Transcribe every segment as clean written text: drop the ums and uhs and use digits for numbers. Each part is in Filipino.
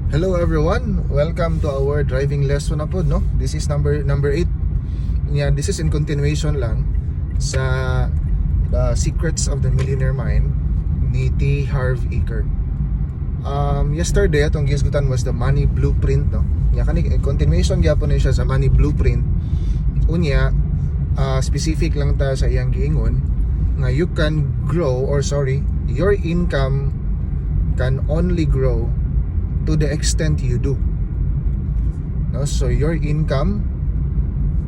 Hello everyone, welcome to our driving lesson na po, no? This is number 8. Yeah, this is in continuation lang sa The Secrets of the Millionaire Mind ni Harv Eker. Yesterday atong gisgutan was the money blueprint, no? Yeah, kani continuation gyapon ni siya sa money blueprint. Unya, specific lang ta sa iyang giingon nga you can grow, or sorry, your income can only grow to the extent you do, no? So your income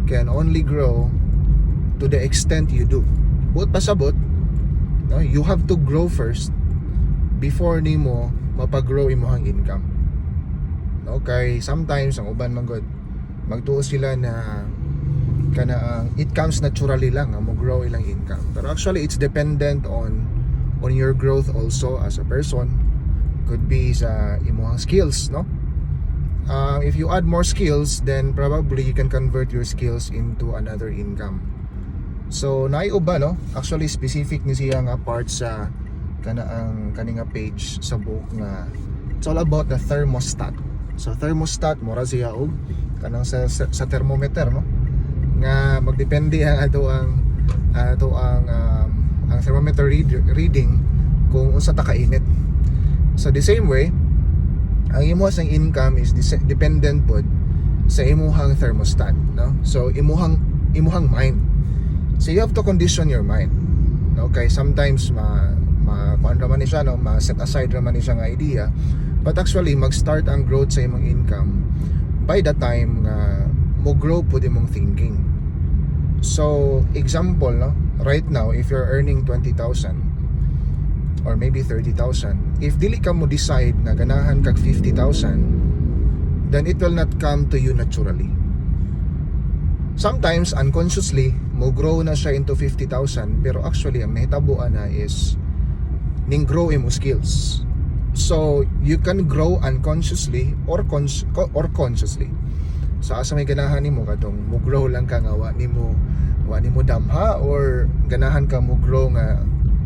can only grow to the extent you do. Buot pasabot, no? You have to grow first before nimo mapag-grow imong income. Okay, sometimes ang uban man gud magtuo sila na kana it comes naturally lang ang mo-grow ilang income. Pero actually it's dependent on your growth also as a person. Could be sa imong skills, no? If you add more skills, then probably you can convert your skills into another income. So naiuba, no? Actually specific ni siya nga part sa kaninga page sa book nga it's all about the thermostat. So thermostat mura siya og kanang sa thermometer, no? Nga magdepende ang ang thermometer reading kung unsa ta kainit. So the same way, ang imong income is dependent pod sa imong thermostat, no? So imong mind. So you have to condition your mind. Okay, sometimes kuan ra man ni siya, no, set aside ra man ni siya nga idea, but actually mag-start ang growth sa imong income by the time nga mo grow pod imong thinking. So example, no, right now if you're earning 20,000 or maybe 30,000, if dili ka mo decide na ganahan kag 50,000, then it will not come to you naturally. Sometimes unconsciously mo grow na siya into 50,000, pero actually ang nahitabuan na is ning grow imo skills. So you can grow unconsciously or consciously. So asa may ganahan nimo kadtong mo grow lang ka nga wa nimo damha, or ganahan ka mo grow nga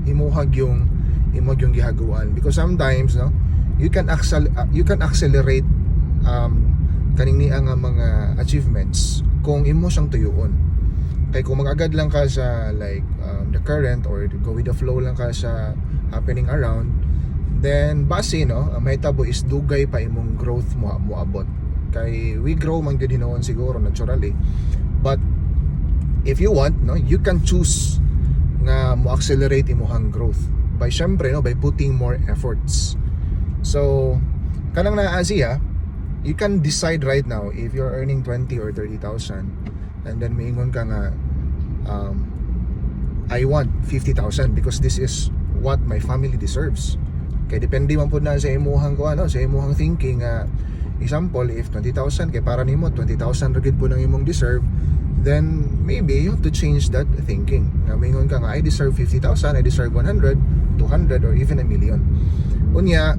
imuhag yung gihagawan, because sometimes, no, you can accelerate kaning niya nga mga achievements kung imo siyang tuyuon. Kay kung magagad lang ka sa like the current, or go with the flow lang ka sa happening around, then base, no, may tabo is dugay pa imong growth mo abot. Kay we grow man gid hinoon siguro naturally, but if you want, no, you can choose nga mo accelerate imong growth by by putting more efforts. So kanang naa siya, you can decide right now if you're earning 20 or 30,000, and then miingon ka nga I want 50,000 because this is what my family deserves. Kay depende man pud na sa imong sa imong thinking. Example, if 20,000 kay para nimo 20,000 ra gid po nang imong deserve, then maybe you have to change that thinking. Na mingon ka nga I deserve 50,000, I deserve 100, 200, or even a million. Unya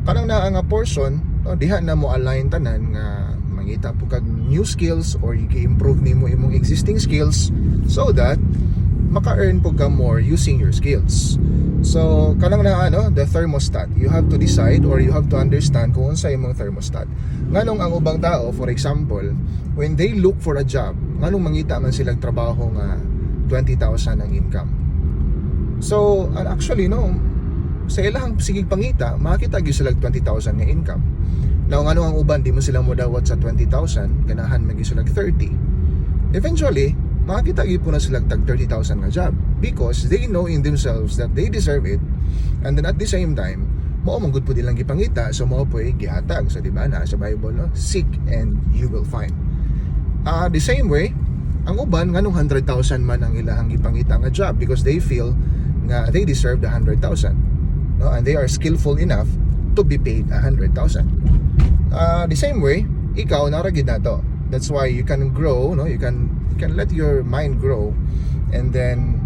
kanang naa nga portion, no, diha na mo align tanan nga mangita po kag new skills, or i-improve nimo imong existing skills so that maka-earn po ka more using your skills. So kanang naa, no, the thermostat, you have to decide, or you have to understand kung unsa imong thermostat. Nganong ang ubang tao, for example, when they look for a job, nganong mangita man silang trabaho nga 20,000 ang income. So actually, no, sa ilang sigig pangita makita gyud sila 20,000 nga income. Now ngano ang uban di mo sila modawat sa 20,000, ganahan man gyud sila 30. Eventually makita gyud po na sila tag 30,000 nga job, because they know in themselves that they deserve it, and then at the same time mao man gud pud ilang gipangita, so mao po'y gihatag. So di ba na sa Bible, no, seek and you will find. The same way ang uban nganong 100,000 man ang ilahang gipangita nga job, because they feel nga they deserve the 100,000, no, and they are skillful enough to be paid 100,000. The same way ikaw nara gid nato. That's why you can grow, no, you can let your mind grow, and then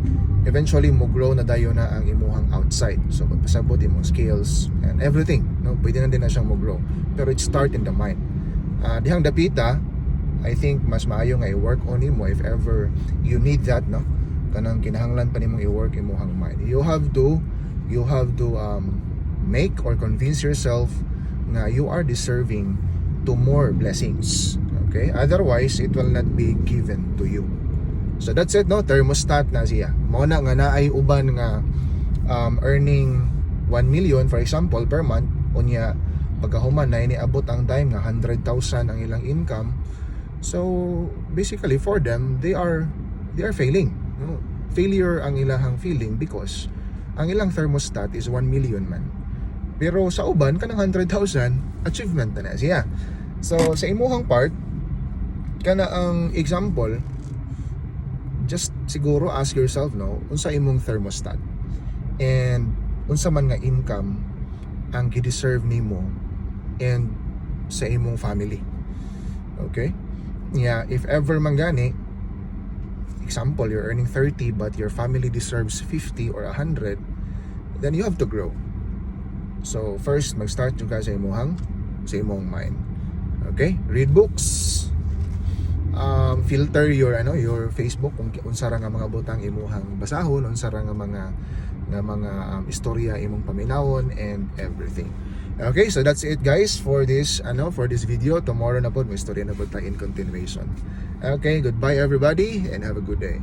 eventually mo grow na dayo na ang imuhang outside. So pagpasabot imong skills and everything, no, pwede na din na siyang mo grow, pero it start in the mind. Dihang dapita, I think mas maayo nga i-work on nimo if ever you need that, no, kanang kinahanglan pa nimong i-work imuhang mind. You have to make or convince yourself nga you are deserving to more blessings. Okay? Otherwise, it will not be given to you. So that's it, no? Thermostat na siya. Mao na nga naay uban nga earning 1 million for example per month, unya pagkahuman na iniabot ang time nga 100,000 ang ilang income. So basically for them, they are failing, no? Failure ang ilahang feeling because ang ilang thermostat is 1 million man. Pero sa uban kanang 100,000 achievement na siya. So sa imuhang part kana ang example, just siguro ask yourself, no, unsa imong thermostat and unsa man nga income ang gideserve nimo and sa imong family. Okay? Yeah, if ever man gani, example, you're earning 30 but your family deserves 50 or 100, then you have to grow. So first, mag-start yung sa imong mind. Okay? Read books. Filter your Facebook kung unsa ra nga mga butang imuhang basahon, unsa ra nga mga istorya imong paminawon and everything. Okay, so that's it guys for this video. Tomorrow na pod mo istorya na pod ta in continuation. Okay, goodbye everybody and have a good day.